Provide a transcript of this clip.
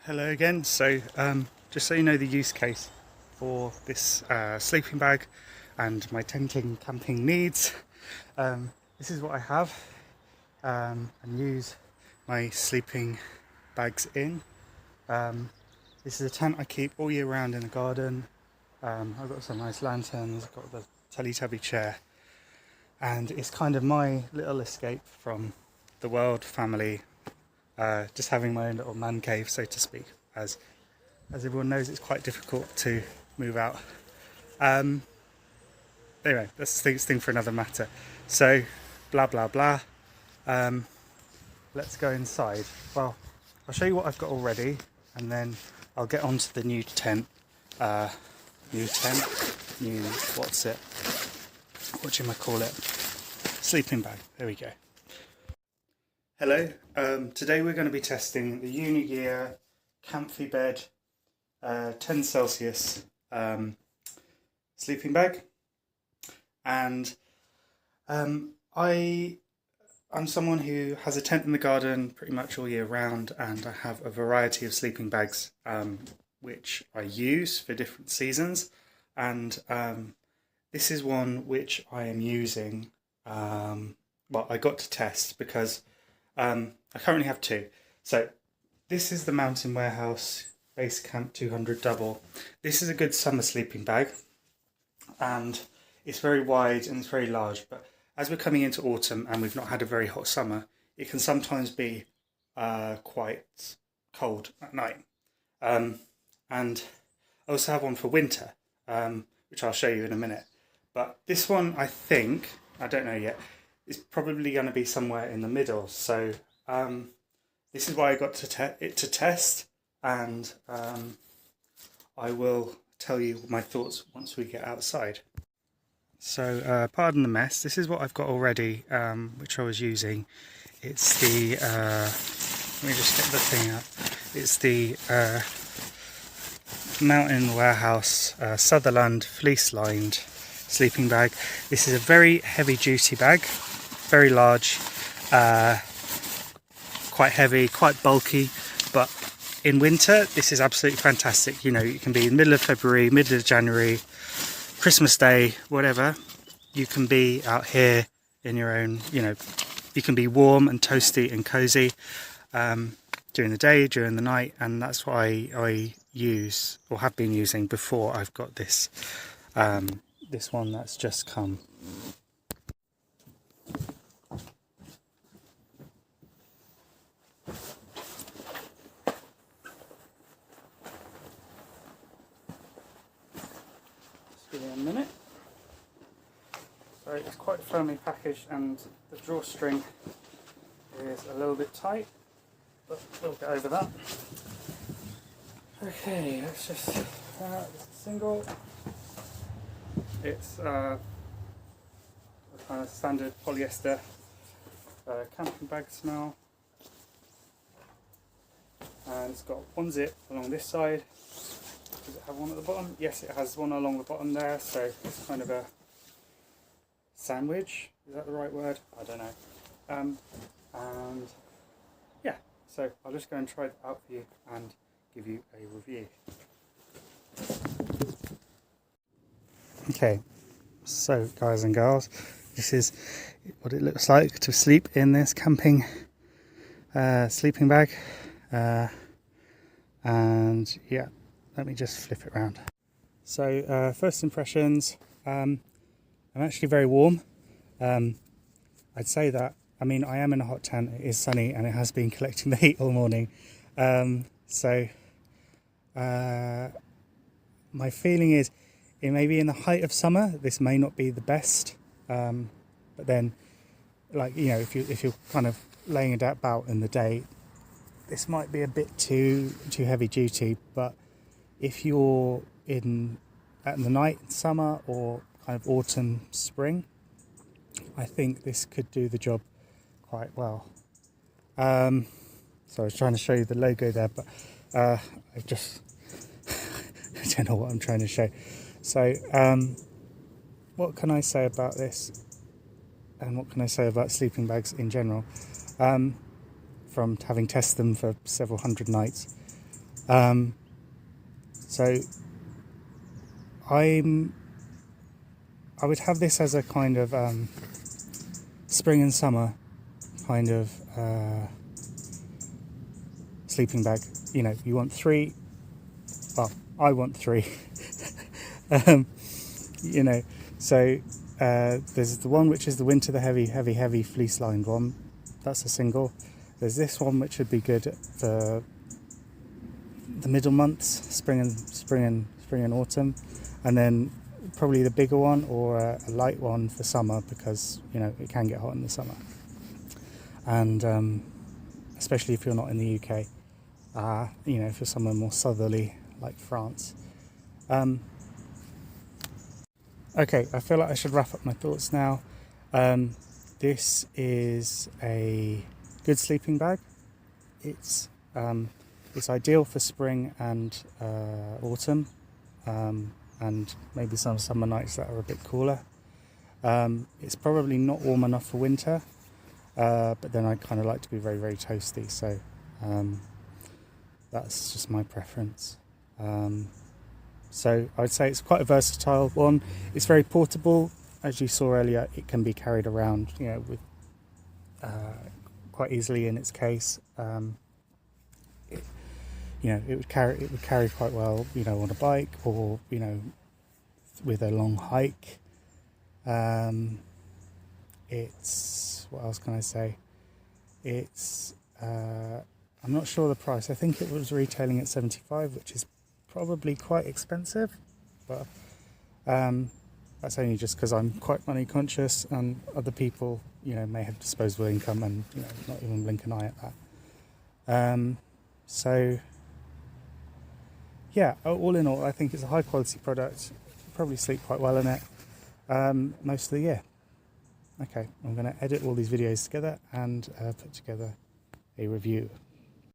Hello again. So just so you know the use case for this sleeping bag and my tenting camping needs, this is what I have and use my sleeping bags in. This is a tent I keep all year round in the garden. I've got some nice lanterns, I've got the Teletubby chair, and it's kind of my little escape from the world, family, just having my own little man cave, so to speak. As everyone knows, it's quite difficult to move out. Anyway, that's a thing for another matter. So, blah blah blah. Let's go inside. Well, I'll show you what I've got already, and then I'll get onto the new tent. What do I call it? Sleeping bag. There we go. Hello. Today we're going to be testing the Unigear Camfy bed, 10 Celsius sleeping bag, and I'm someone who has a tent in the garden pretty much all year round, and I have a variety of sleeping bags which I use for different seasons, and this is one which I am using. Well, I got to test because I currently have two. So this is the Mountain Warehouse Base Camp 200 double. This is a good summer sleeping bag, and it's very wide and it's very large, but as we're coming into autumn and we've not had a very hot summer, it can sometimes be quite cold at night. And I also have one for winter, which I'll show you in a minute. But this one, I think, I don't know yet, is probably going to be somewhere in the middle. So this is why I got to test, and I will tell you my thoughts once we get outside. So pardon the mess, this is what I've got already, which I was using. It's the, let me just get the thing up. It's the Mountain Warehouse Sutherland fleece lined sleeping bag. This is a very heavy duty bag, very large, quite heavy, quite bulky, but in winter this is absolutely fantastic. You know, you can be in the middle of February, middle of January, Christmas Day, whatever, you can be out here in your own, you know, you can be warm and toasty and cozy during the day, during the night, and that's what I use, or have been using, before I've got this this one that's just come. Just give it a minute. So it's quite firmly packaged, and the drawstring is a little bit tight, but we'll get over that. Okay, let's just this is single. It's a kind of standard polyester camping bag smell, and it's got one zip along this side. Does it have one at the bottom? Yes, it has one along the bottom there, so it's kind of a sandwich. Is that the right word? I don't know. And yeah, so I'll just go and try it out for you and give you a review. Okay, so guys and girls, this is what it looks like to sleep in this camping sleeping bag, and yeah, let me just flip it around. So first impressions, I'm actually very warm. I'd say that, I mean, I am in a hot tent, it is sunny, and it has been collecting the heat all morning, so my feeling is, it may be in the height of summer, this may not be the best, but then, like, you know, if you're kind of laying it about in the day, this might be a bit too heavy duty. But if you're in at the night, summer, or kind of autumn, spring, I think this could do the job quite well. So I was trying to show you the logo there, but I don't know what I'm trying to show. So what can I say about this, and what can I say about sleeping bags in general, from having tested them for several hundred nights? So I would have this as a kind of spring and summer kind of sleeping bag. You know, you want 3. Well, I want 3. You know, so there's the one which is the winter, the heavy fleece lined one. That's a single. There's this one which would be good for the middle months, spring and autumn, and then probably the bigger one or a light one for summer, because you know it can get hot in the summer, and especially if you're not in the UK, you know, if you're somewhere more southerly like France. Okay, I feel like I should wrap up my thoughts now. This is a good sleeping bag. It's ideal for spring and autumn, and maybe some summer nights that are a bit cooler. It's probably not warm enough for winter, but then I kind of like to be very, very toasty, so that's just my preference. So I'd say it's quite a versatile one. It's very portable. As you saw earlier, it can be carried around, you know, with quite easily in its case. You know, it would carry quite well, you know, on a bike, or you know, with a long hike. It's, what else can I say? It's I'm not sure the price. I think it was retailing at 75, which is probably quite expensive, but that's only just because I'm quite money conscious, and other people, you know, may have disposable income and, you know, not even blink an eye at that. So yeah, all in all, I think it's a high quality product. You probably sleep quite well in it most of the year. Okay, I'm going to edit all these videos together and put together a review.